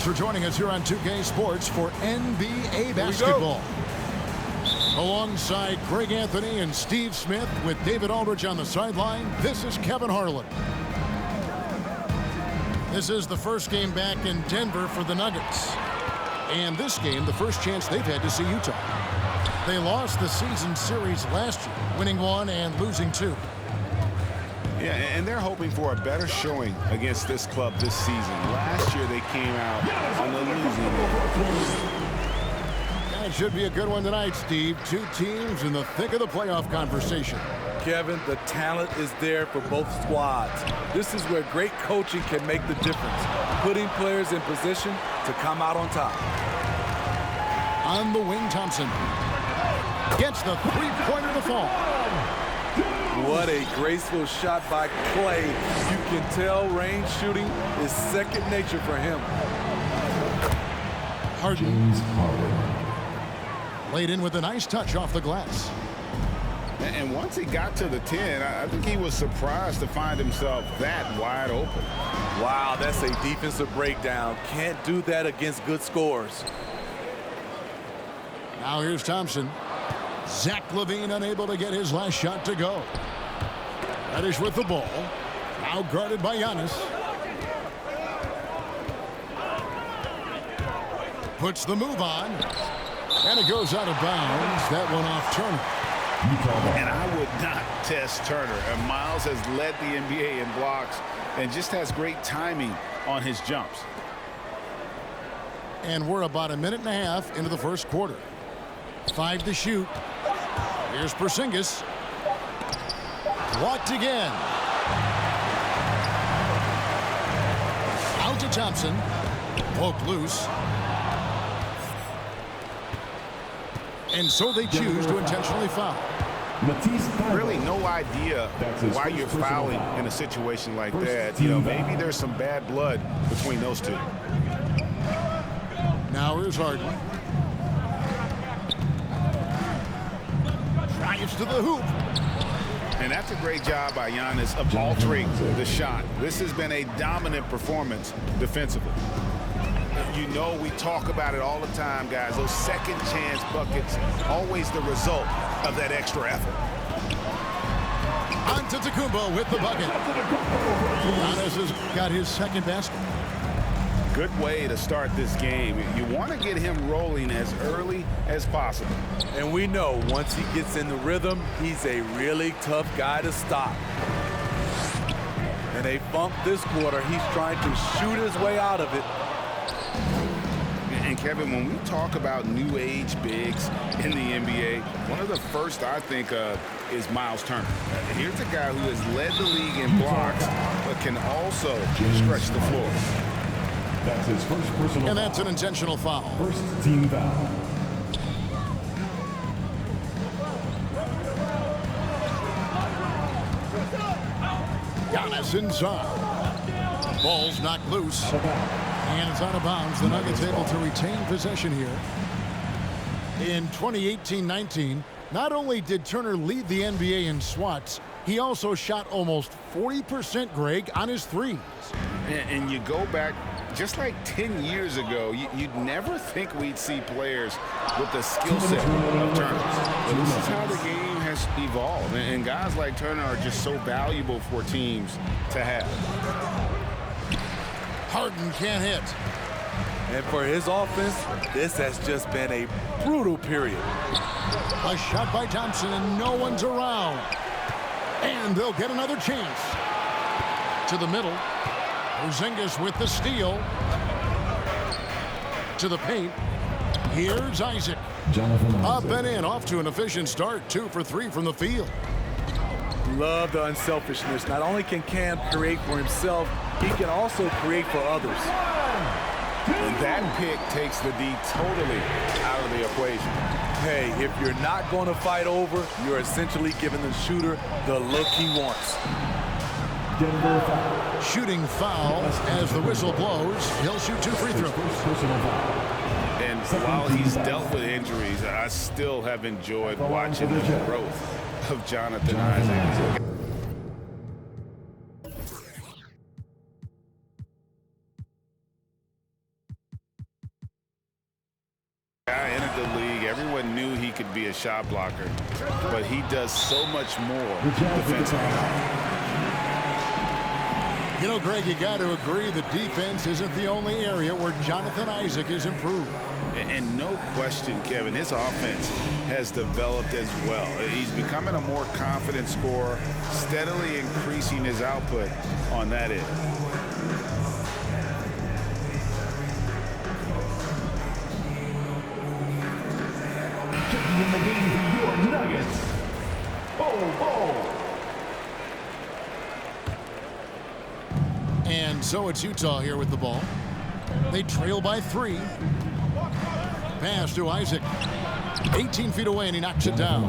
for joining us here on 2K Sports for NBA basketball. Alongside Greg Anthony and Steve Smith with David Aldridge on the sideline, this is Kevin Harlan. This is the first game back in Denver for the Nuggets. And this game, the first chance they've had to see Utah. They lost the season series last year, winning 1 and losing 2. Yeah, and they're hoping for a better showing against this club this season. Last year they came out on the losing end. That should be a good one tonight, Steve. Two teams in the thick of the playoff conversation. Kevin, the talent is there for both squads. This is where great coaching can make the difference, putting players in position to come out on top. On the wing, Thompson gets the three-pointer to fall. What a graceful shot by Clay. You can tell range shooting is second nature for him. Harden laid in with a nice touch off the glass. And once he got to the 10, I think he was surprised to find himself that wide open. Wow, that's a defensive breakdown. Can't do that against good scores. Now here's Thompson. Zach LaVine unable to get his last shot to go. Reddish with the ball. Now guarded by Giannis. Puts the move on. And it goes out of bounds. That one off Turner. And I would not test Turner. And Miles has led the NBA in blocks and just has great timing on his jumps. And we're about a minute and a half into the first quarter. 5 to shoot. Here's Porzingis. Blocked again. Out to Thompson. Poked loose. And so they choose to intentionally foul. Really no idea why you're fouling in a situation like that. You know, maybe there's some bad blood between those two. Now here's Harden. Drives to the hoop. And that's a great job by Giannis of altering the shot. This has been a dominant performance defensively. You know, we talk about it all the time, guys. Those second chance buckets, always the result of that extra effort. Antetokounmpo with the bucket. Giannis has got his second basket. Good way to start this game. You want to get him rolling as early as possible. And we know once he gets in the rhythm, he's a really tough guy to stop. And they bump this quarter. He's trying to shoot his way out of it. And Kevin, when we talk about new age bigs in the NBA, one of the first I think of is Miles Turner. Here's a guy who has led the league in blocks, but can also stretch the floor. That's his first personal And that's an intentional foul. First team foul. Giannis inside. Ball's knocked loose. And it's out of bounds. The Nuggets able to retain possession here. In 2018-19, not only did Turner lead the NBA in swats, he also shot almost 40%, Greg, on his threes. And you go back just like 10 years ago, you'd never think we'd see players with the skill set of Turner. But this is how the game has evolved. And guys like Turner are just so valuable for teams to have. Harden can't hit. And for his offense, this has just been a brutal period. A shot by Thompson, and no one's around. And they'll get another chance. To the middle. Porzingis with the steal. To the paint. Here's Isaac. Up and in, off to an efficient start. 2 for 3 from the field. Love the unselfishness. Not only can Cam create for himself, he can also create for others. And that pick takes the D totally out of the equation. Hey, if you're not going to fight over, you're essentially giving the shooter the look he wants. Shooting foul as the whistle blows. He'll shoot 2 free throws. And while he's dealt with injuries, I still have enjoyed watching the growth of Jonathan Isaac. the league. Everyone knew he could be a shot blocker, but he does so much more defensively. You know, Greg, you got to agree the defense isn't the only area where Jonathan Isaac is improved. And no question, Kevin, his offense has developed as well. He's becoming a more confident scorer, steadily increasing his output on that end. Checking in the game for your Nuggets, Bol. And so it's Utah here with the ball. They trail by 3. Pass to Isaac. 18 feet away, and he knocks it down.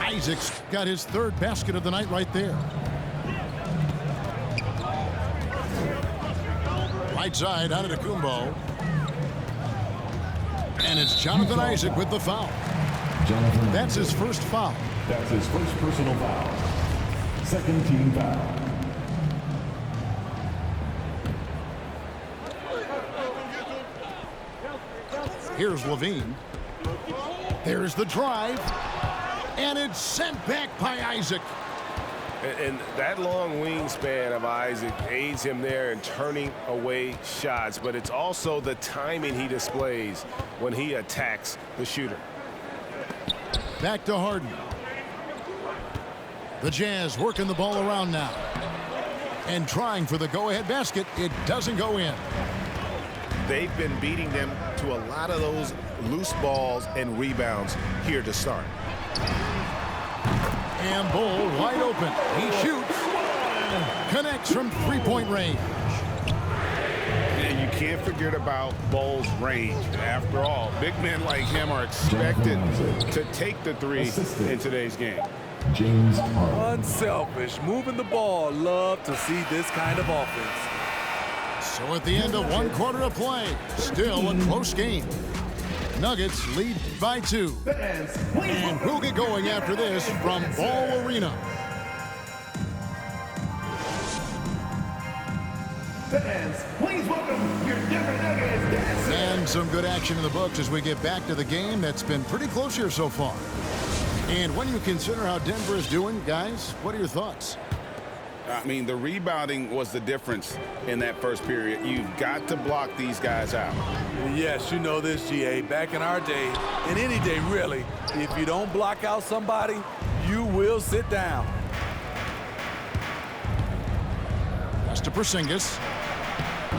Isaac's got his 3rd basket of the night right there. Right side, Antetokounmpo. And it's Jonathan Isaac with the foul. That's his first foul. That's his first personal foul. 2nd team foul. Here's Levine. There's the drive. And it's sent back by Isaac. And that long wingspan of Isaac aids him there in turning away shots, but it's also the timing he displays when he attacks the shooter. Back to Harden. The Jazz working the ball around now. And trying for the go-ahead basket. It doesn't go in. They've been beating them to a lot of those loose balls and rebounds here to start. And Bol wide open. He shoots. Connects from 3-point range. And you can't forget about Bol's range. After all, big men like him are expected to take the 3 in today's game. James Harden. Unselfish, moving the ball. Love to see this kind of offense. So at the end of 1 quarter of play, still a close game. Nuggets lead by 2. And we'll get going after this from Ball Arena. Fans, please welcome your Denver Nuggets. And some good action in the books as we get back to the game that's been pretty close here so far. And when you consider how Denver is doing, guys, what are your thoughts? I mean, the rebounding was the difference in that first period. You've got to block these guys out. Yes, you know this, GA. Back in our day, and any day really, if you don't block out somebody, you will sit down. Pass to Porzingis.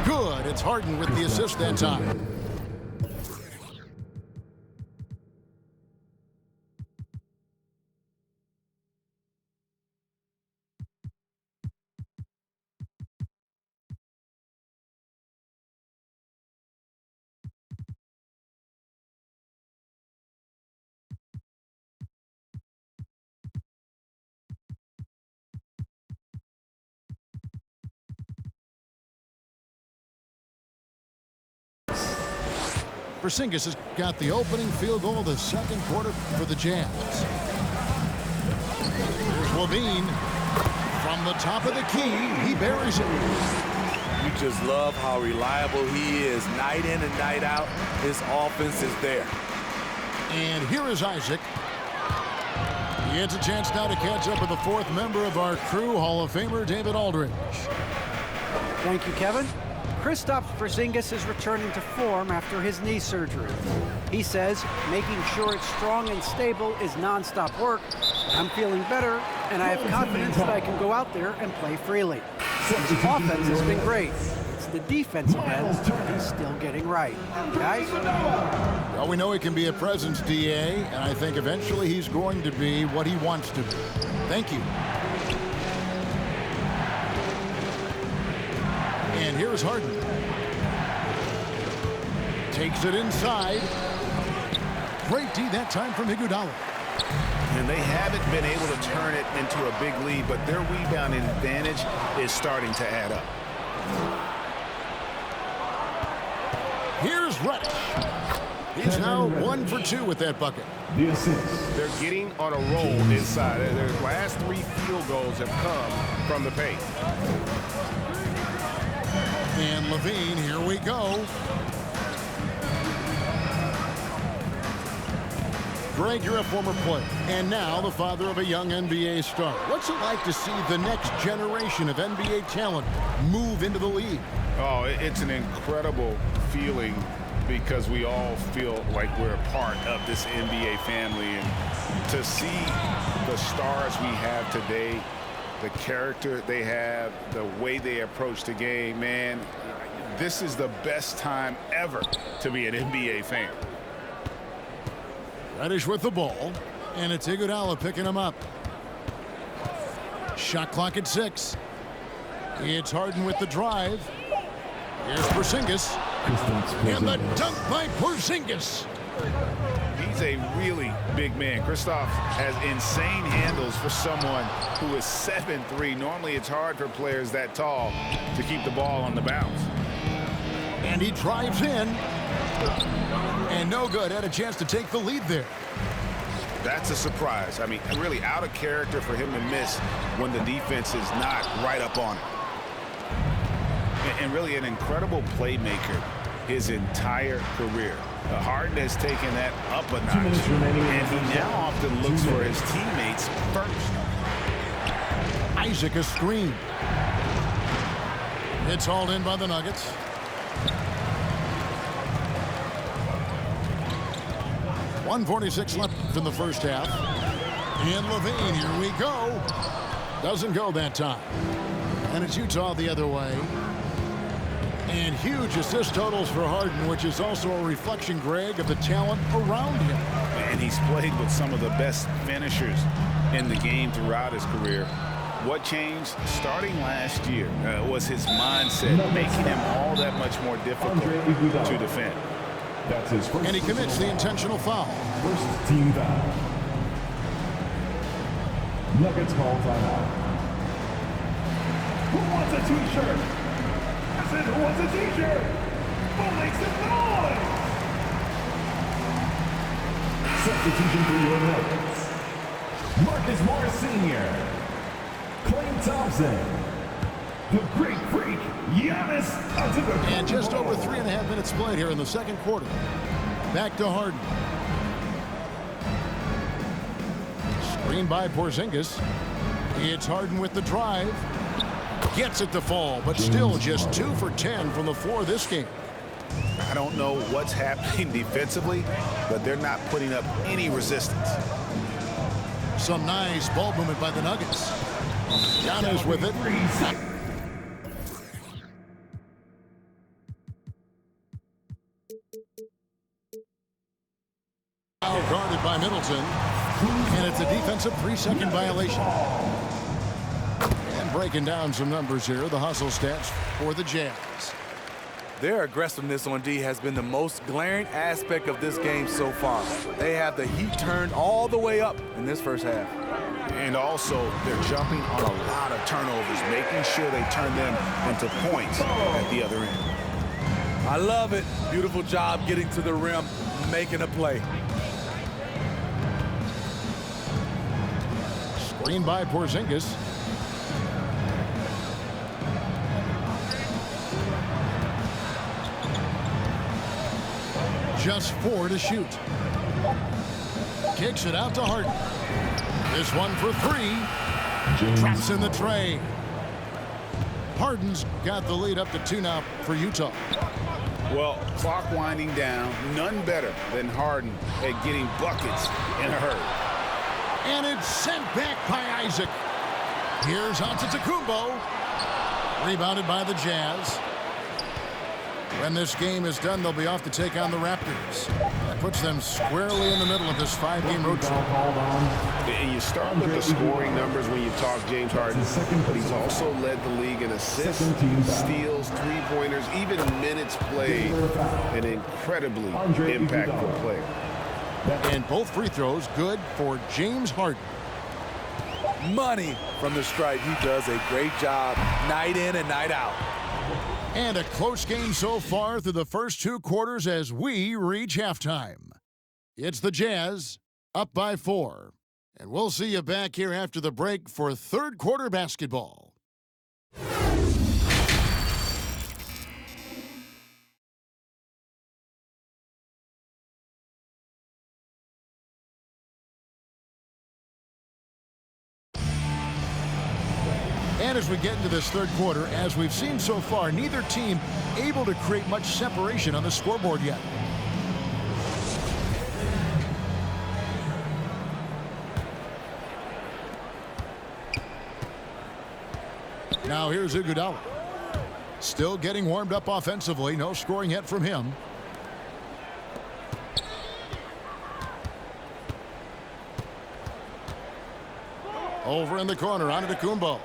Good. It's Harden with the assist that time. Porzingis has got the opening field goal of the 2nd quarter for the Jazz. Here's Levine. From the top of the key, he buries it. You just love how reliable he is. Night in and night out, his offense is there. And here is Isaac. He gets a chance now to catch up with the 4th member of our crew, Hall of Famer David Aldridge. Thank you, Kevin. Kristaps Porzingis is returning to form after his knee surgery. He says making sure it's strong and stable is nonstop work. I'm feeling better, and I have confidence that I can go out there and play freely. His offense has been great. It's the defensive end he's still getting right. Guys? Well, we know he can be a presence, DA, and I think eventually he's going to be what he wants to be. Thank you. And here's Harden. Takes it inside. Great D that time from Iguodala. And they haven't been able to turn it into a big lead, but their rebounding advantage is starting to add up. Here's Reddish. He's now 1 for 2 with that bucket. The assist. They're getting on a roll inside. Their last 3 field goals have come from the paint. And Levine, here we go. Greg, you're a former player, and now the father of a young NBA star. What's it like to see the next generation of NBA talent move into the league? Oh, it's an incredible feeling because we all feel like we're a part of this NBA family. And to see the stars we have today, the character they have, the way they approach the game, man, this is the best time ever to be an NBA fan. Reddish with the ball, and it's Iguodala picking him up. Shot clock at 6. It's Harden with the drive. Here's Porzingis, and the dunk by Porzingis. He's a really big man. Kristaps has insane handles for someone who is 7'3". Normally it's hard for players that tall to keep the ball on the bounce. And he drives in. And no good. Had a chance to take the lead there. That's a surprise. I mean, really out of character for him to miss when the defense is not right up on it. And really an incredible playmaker his entire career. Harden has taken that up a notch, and he now often looks for his teammates first. Isaac a screen. It's hauled in by the Nuggets. .146 left in the first half. And LaVine, here we go. Doesn't go that time. And it's Utah the other way. And huge assist totals for Harden, which is also a reflection, Greg, of the talent around him. And he's played with some of the best finishers in the game throughout his career. What changed starting last year was his mindset, making him all that much more difficult to defend. That's his first. And he commits the intentional foul. First team foul. Nuggets call timeout. Who wants a t-shirt? I said, who wants a t-shirt? Who makes some noise? Substitution for your Nuggets. Marcus Morris Sr. Klay Thompson. The Greek Freak, Giannis Antetokounmpo. And just over 3.5 minutes played here in the second quarter. Back to Harden. Screen by Porzingis. It's Harden with the drive. Gets it to fall, but still just 2 for 10 from the floor this game. I don't know what's happening defensively, but they're not putting up any resistance. Some nice ball movement by the Nuggets. Giannis with it. Guarded by Middleton, and it's a defensive 3-second violation. And breaking down some numbers here, the hustle stats for the Jazz. Their aggressiveness on D has been the most glaring aspect of this game so far. They have the heat turned all the way up in this first half. And also, they're jumping on a lot of turnovers, making sure they turn them into points at the other end. I love it. Beautiful job getting to the rim, making a play. Screen by Porzingis. Just 4 to shoot. Kicks it out to Harden. This one for 3. Drops in the tray. Harden's got the lead up to 2 now for Utah. Well, clock winding down, none better than Harden at getting buckets in a hurry. And it's sent back by Isaac. Here's Antetokounmpo. Rebounded by the Jazz. When this game is done, they'll be off to take on the Raptors. That puts them squarely in the middle of this 5-game road trip. And you start with the scoring numbers when you talk James Harden, but he's also led the league in assists, steals, three-pointers, even minutes played. An incredibly impactful player. And both free throws good for James Harden. Money from the stripe. He does a great job night in and night out. And a close game so far through the first 2 quarters as we reach halftime. It's the Jazz up by 4. And we'll see you back here after the break for third quarter basketball. And as we get into this third quarter, as we've seen so far, neither team able to create much separation on the scoreboard yet. Now here's Iguodala. Still getting warmed up offensively. No scoring yet from him. Over in the corner, Antetokounmpo.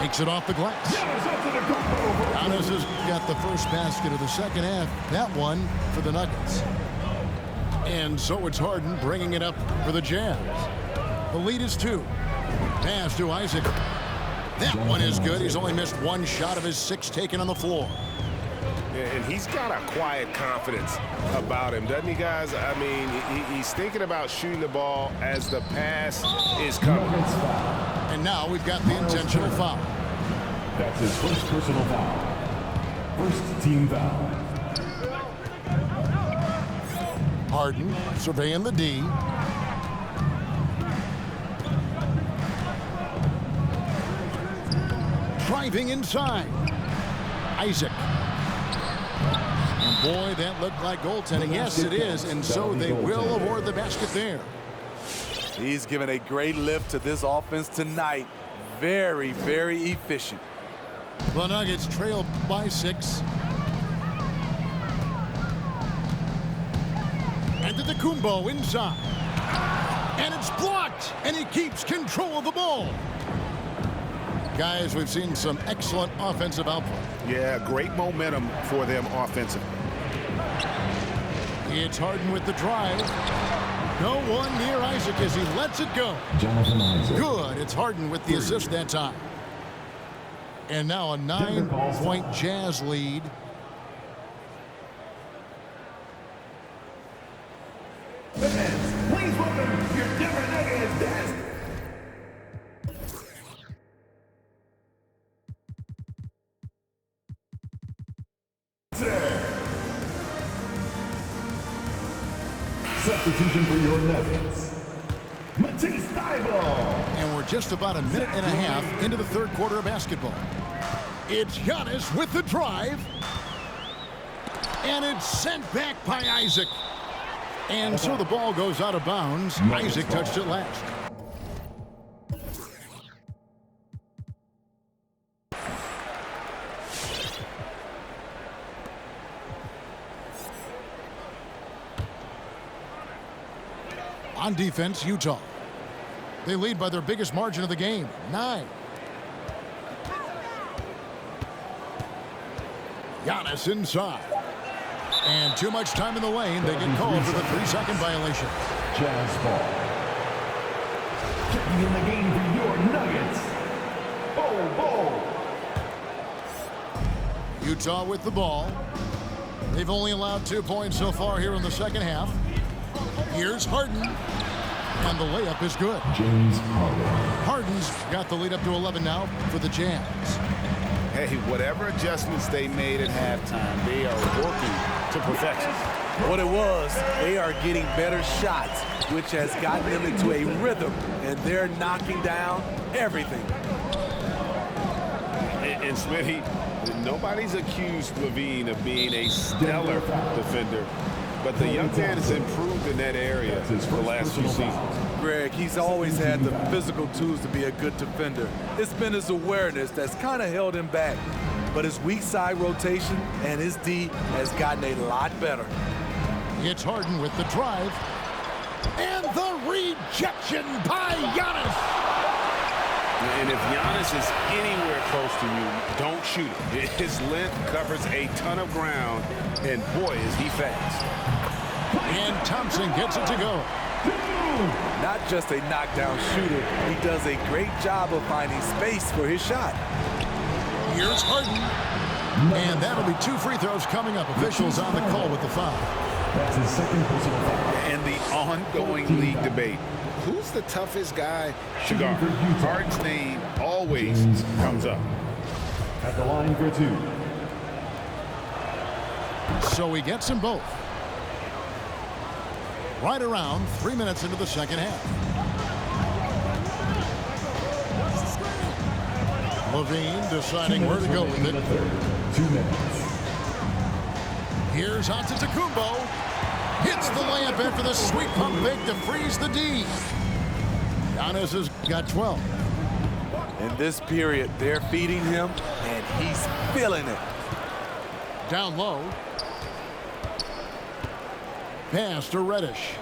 Takes it off the glass. Giannis has got the first basket of the second half. That one for the Nuggets. And so it's Harden bringing it up for the Jazz. The lead is 2. Pass to Isaac. That one is good. He's only missed one shot of his 6 taken on the floor. And he's got a quiet confidence about him, doesn't he, guys? I mean, he's thinking about shooting the ball as the pass is coming. And now we've got the intentional foul. That's his first personal foul. First team foul. Harden surveying the D. Driving inside. Isaac. And boy, that looked like goaltending. Yes, it is. And so they will award the basket there. He's given a great lift to this offense tonight. Very, very efficient. The Nuggets trail by 6. And Antetokounmpo inside. And it's blocked. And he keeps control of the ball. Guys, we've seen some excellent offensive output. Yeah, great momentum for them offensively. It's Harden with the drive. No one near Isaac as he lets it go. Good. It's Harden with the assist that time. And now a 9-point Jazz lead. Fans, please welcome your Denver Nuggets best. Substitution for your Nuggets, Matisse Thybulle. And we're just about a minute and a half into the third quarter of basketball. It's Giannis with the drive. And it's sent back by Isaac. And so the ball goes out of bounds. Isaac touched it last. On defense, Utah. They lead by their biggest margin of the game, 9. Giannis inside. And too much time in the lane. They get called for the 3-second violation. Jazz ball. Checking in the game for your Nuggets, Bol. Utah with the ball. They've only allowed 2 points so far here in the second half. Here's Harden. And the layup is good. James Harden. Harden's got the lead up to 11 now for the Jazz. Hey, whatever adjustments they made at halftime, they are working to perfection. What it was, they are getting better shots, which has gotten them into a rhythm, and they're knocking down everything. And Smitty, nobody's accused Levine of being a stellar defender, but the young man has improved in that area the last few seasons. Greg, he's always had the physical tools to be a good defender. It's been his awareness that's kind of held him back. But his weak side rotation and his D has gotten a lot better. It's Harden with the drive. And the rejection by Giannis. And if Giannis is anywhere close to you, don't shoot it. His length covers a ton of ground, and boy, is he fast. And Thompson gets it to go. Not just a knockdown shooter, he does a great job of finding space for his shot. Here's Harden. And that'll be 2 free throws coming up. Officials on the call with the foul. That's his second personal foul. And the ongoing league debate. Who's the toughest guy to guard? Harden's name always comes up. At the line for 2. So he gets them both. Right around 3 minutes into the second half. Levine deciding where to go with it. 2 minutes. Here's Antetokounmpo. Hits the layup in for the sweet pump fake to freeze the D. Giannis has got 12. In this period, they're feeding him, and he's feeling it. Down low. Pass to Reddish.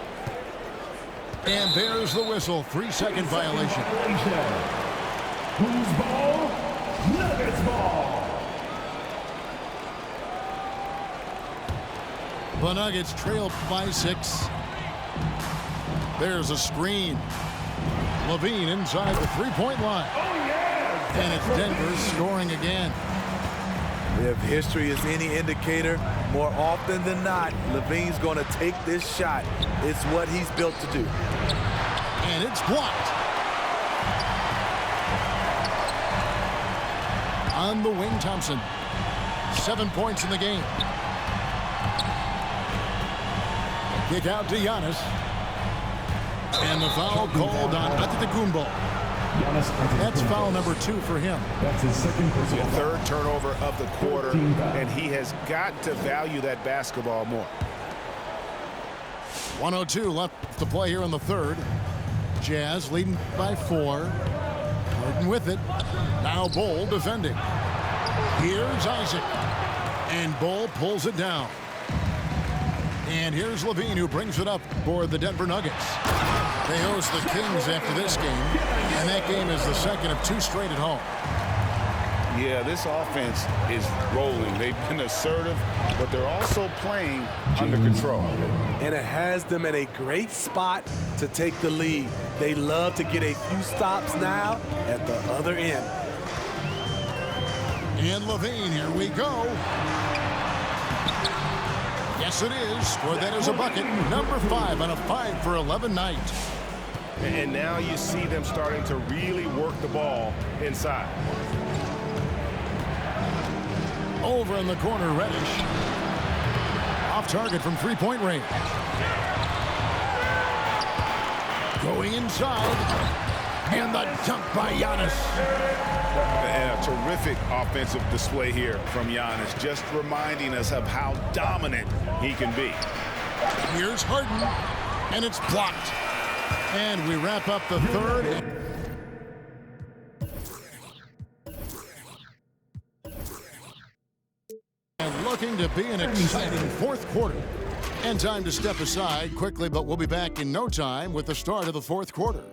And there's the whistle. 3-second violation. Whose ball? Nuggets ball. The Nuggets trail by 6. There's a screen. Levine inside the three-point line. And it's Denver scoring again. If history is any indicator, more often than not, Levine's going to take this shot. It's what he's built to do. And it's blocked. On the wing, Thompson. 7 points in the game. Kick out to Giannis. And the foul called on Antetokounmpo. That's foul number 2 for him. That's his second personal foul. Third turnover of the quarter, and he has got to value that basketball more. 1:02 left to play here in the third. Jazz leading by 4. Harden with it. Now Bol defending. Here's Isaac. And Bol pulls it down. And here's Levine, who brings it up for the Denver Nuggets. They host the Kings after this game, and that game is the second of 2 straight at home. Yeah, this offense is rolling. They've been assertive, but they're also playing under control. And it has them at a great spot to take the lead. They love to get a few stops now at the other end. And Levine, here we go. Yes, it is. Scored that as a bucket. Number 5 on a 5 for 11 night. And now you see them starting to really work the ball inside. Over in the corner, Reddish. Off target from three-point range. Going inside. And the dunk by Giannis. And a terrific offensive display here from Giannis, just reminding us of how dominant he can be. Here's Harden, and it's blocked. And we wrap up the third. And looking to be an exciting fourth quarter. And time to step aside quickly, but we'll be back in no time with the start of the fourth quarter.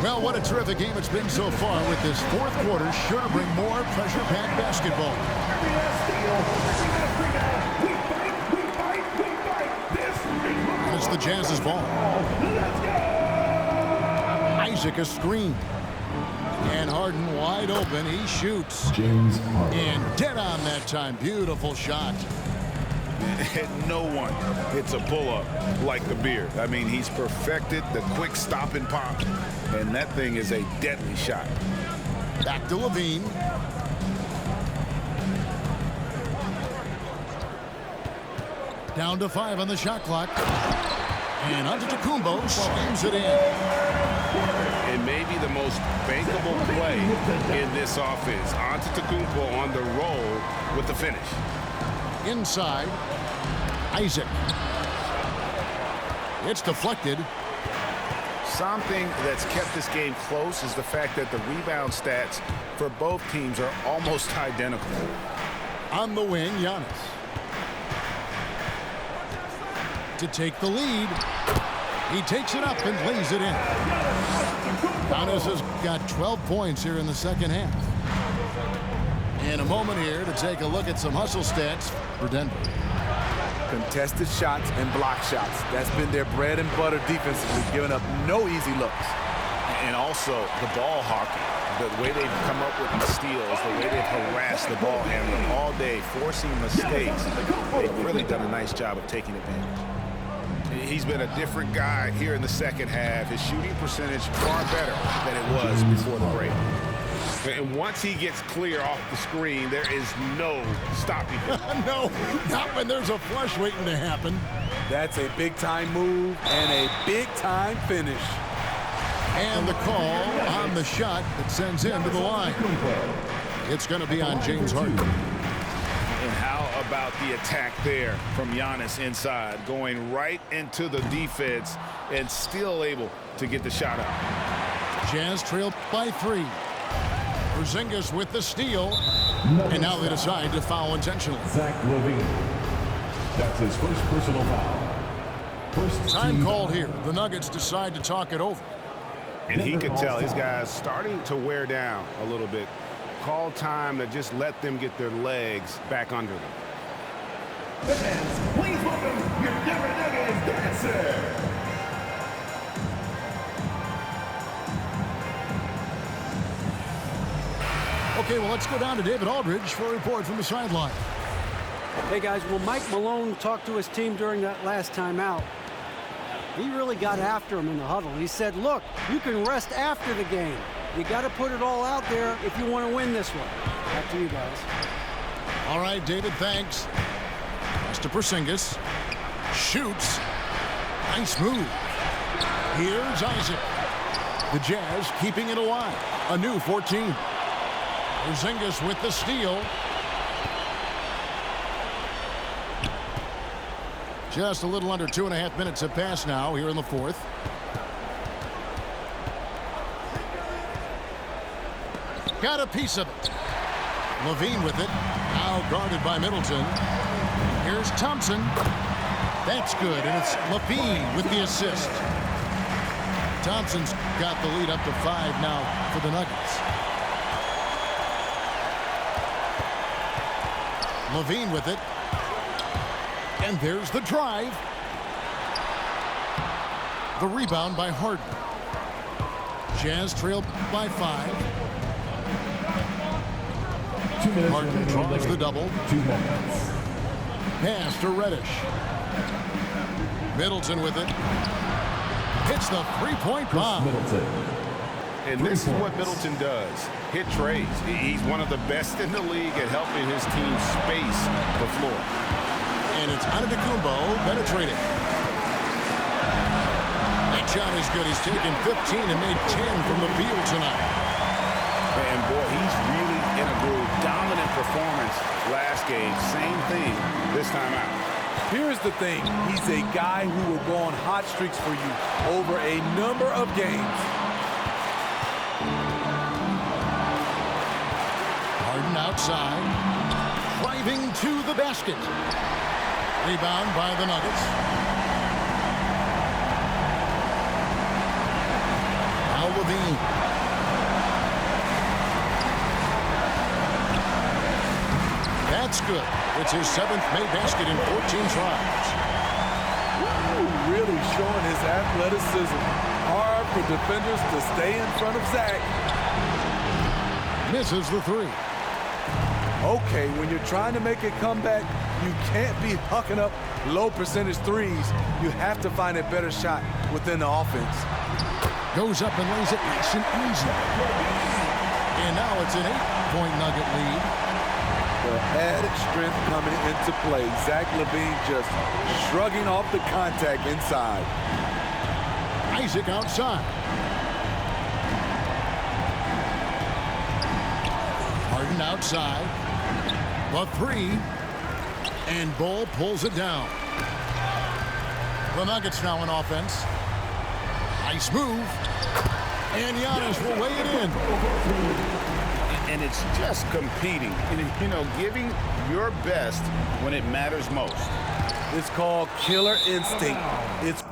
Well, what a terrific game it's been so far, with this fourth quarter sure to bring more pressure-packed basketball. And it's the Jazz's ball. Isaac a screen. And Harden wide open. He shoots. James Harden. And dead on that time. Beautiful shot. No one hits a pull-up like the Beard. I mean, he's perfected the quick stop and pop, and that thing is a deadly shot. Back to Levine. Down to 5 on the shot clock. And Antetokounmpo slams it in. It may be the most bankable play in this offense. Antetokounmpo on the roll with the finish. Inside, Isaac. It's deflected. Something that's kept this game close is the fact that the rebound stats for both teams are almost identical. On the wing, Giannis. To take the lead. He takes it up and lays it in. Giannis has got 12 points here in the second half. In a moment here to take a look at some hustle stats for Denver. Contested shots and block shots. That's been their bread and butter defensively, giving up no easy looks. And also the ball hawking, the way they've come up with the steals, the way they've harassed the ball handler all day, forcing mistakes. They've really done a nice job of taking advantage. He's been a different guy here in the second half. His shooting percentage far better than it was before the break. And once he gets clear off the screen, there is no stopping him. No, not when there's a flush waiting to happen. That's a big-time move and a big-time finish. And the call on the shot that sends him to the line. It's going to be on James Harden. And how about the attack there from Giannis inside, going right into the defense and still able to get the shot up. Jazz trail by 3. Porzingis with the steal. And now they decide to foul intentionally. Zach LaVine. That's his first personal foul. Time called here. The Nuggets decide to talk it over. And he could tell his guys starting to wear down a little bit. Call time to just let them get their legs back under them. Fans, please welcome your Denver Nuggets dancer. Okay, well, let's go down to David Aldridge for a report from the sideline. Hey, guys, well, Mike Malone talked to his team during that last timeout. He really got after him in the huddle. He said, look, you can rest after the game. You got to put it all out there if you want to win this one. Back to you guys. All right, David, thanks. Pass to Porzingis. Shoots. Nice move. Here's Isaac. The Jazz keeping it alive. A new 14. Porzingis with the steal. Just a little under 2.5 minutes have passed now here in the fourth. Got a piece of it. LaVine with it. Now guarded by Middleton. Here's Thompson. That's good, and it's LaVine with the assist. Thompson's got the lead up to 5 now for the Nuggets. LaVine with it. And there's the drive. The rebound by Harden. Jazz trail by 5. 2 minutes. Harden draws the double. 2 minutes. Pass to Reddish. Middleton with it. Hits the three-point bomb. Middleton. And this is what Middleton does. Hit trades. He's one of the best in the league at helping his team space the floor. And it's Antetokounmpo penetrating. That shot is good. He's taken 15 and made 10 from the field tonight. And boy, he's really in a groove. Dominant performance last game. Same thing this time out. Here's the thing. He's a guy who will go on hot streaks for you over a number of games. Harden outside. Driving to the basket. Rebound by the Nuggets. Now LaVine. That's good. It's his 7th made basket in 14 tries. Ooh, really showing his athleticism. Hard for defenders to stay in front of Zach. Misses the 3. Okay, when you're trying to make a comeback, you can't be hucking up low percentage threes. You have to find a better shot within the offense. Goes up and lays it nice and easy. And now it's an 8-point Nugget lead. The added strength coming into play. Zach LaVine just shrugging off the contact inside. Isaac outside. Harden outside. The 3. And Ball pulls it down. The Nuggets now in offense. Nice move. And Giannis will weigh it in. And it's just competing. You know, giving your best when it matters most. It's called killer instinct. It's